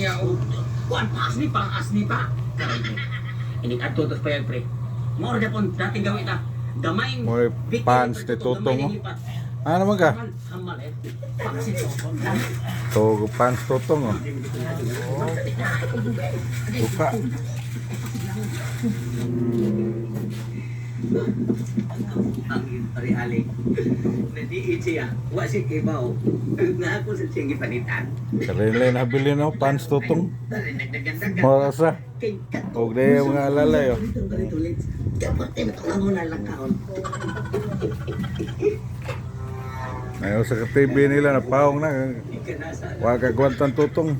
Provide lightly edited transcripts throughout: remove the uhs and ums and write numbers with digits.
niya o kuan asni pa. Ini atutos pa yan pre. Mao ra pon dating gawin ta. Gamay Mo'y pants ni Tutong mo. Ano naman ka? Hamal eh. Paksit ko. To pants Tutong oh. Buka. Ang reali. Nadi siya. Wa si kibaw. Nga ako sa siyang ipanitan. Karilay nabili no pants Tutong. Morasa. Og de mga alalay oh. Dapat tayo mo na lang kaon. Ayaw sa TV nila na paong na. Huwag kagwantan Tutong.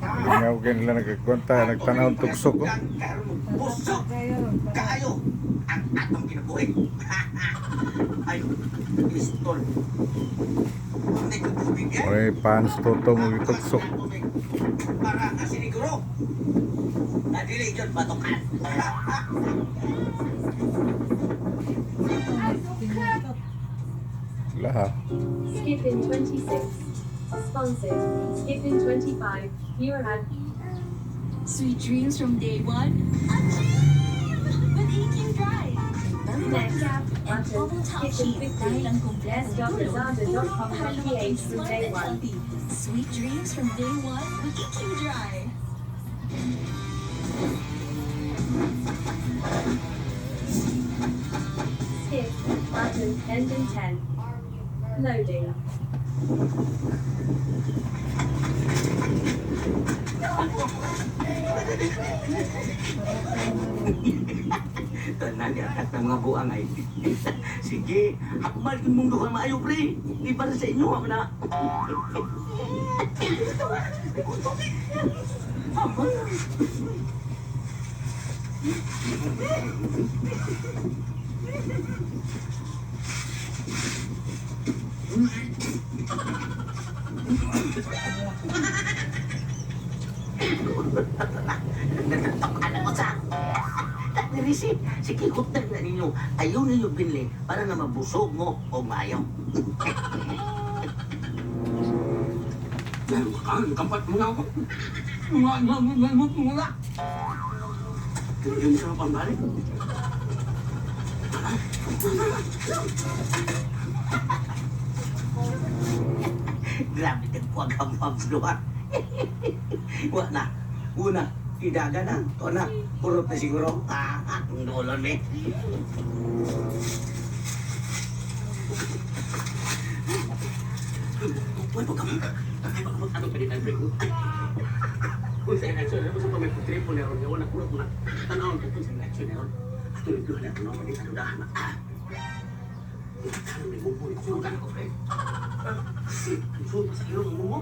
Ngaw kayo nila nagkagwanta. Nagtanaw ang tuksok oh. Busok kayo ang atong kinabuhi. Ay, pistol. Mo'y pants Tutong og tuksok. Para kasi ni Guro. Nadili yun batukan. Lahat. Skip in 26. Sponsored. Skip in 25. Pure ad. Sweet dreams from day one. Achieve! With EQ Drive. Next up, And bubble top skip in sheet 50. dahil ang kumpleto Let's.lazada.com.ph from day one. Sweet dreams from day one with EQ Drive. Skip. Button. End in 10. Loading. Tanan niya at ng mga buang ay. Sige, hakmal yung mundo ka maayo, pre. Di para sa inyo, ako na. Alam mo sa Nirisi, sige kutter na ninyo. Ayaw ninyo binli para na mabusog mo o mayaw. Kampat mo nga ako. Mga. Yun sa pambalik. Grabe din po ang kamams doon. Wala na. Una, idaga na. Ito na. Purot na siguro. Ang dolon eh. Bueno, kami. Ano pa rin ang break? Kung sa eleksyon, ano sa pamay putri po meron yun, nakulot mo na. Tanawin ko kung sa eleksyon yun. At tuloy-tuloy na ito naman yung kanudahan na. Ano may bumbulit yung kan ko, pre? Ang suot pa sa ilong mo mo?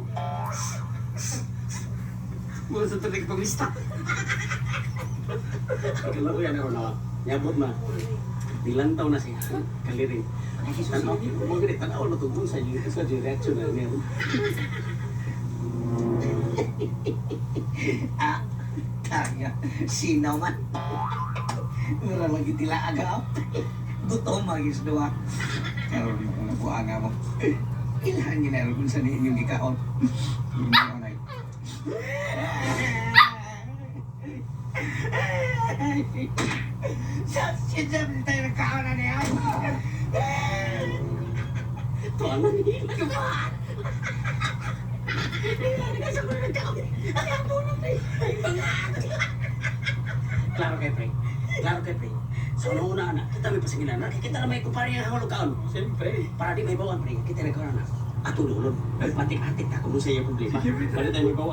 Mula sa tuloy itong lista. Kalau yan ako na, nyabot na. Dilantaw na siya. Kaliri. Tanaw, mo ganit, tanaw na tugong sa yung reaction na niya. Kaya, sinaw man. Mura lagi tila agaw. Gutom magis doa. Karon mo na po aga mo. Ilahan niya na kung saan inyong ikaon. Hindi mo na. Siyempre tayo nagkaon na niya. Tuwan na niya. Tuwan! Klaro kay pre. Klaro kay pre. So, nung una na, kita may pasingilan na. Kita na may kumpare nga hulog kaon. Siyempre. Para di may bawang pre. Kita na kaon na. Ato dulon. Patik-atik na kung sa iyo problema. Para tayo may bawang.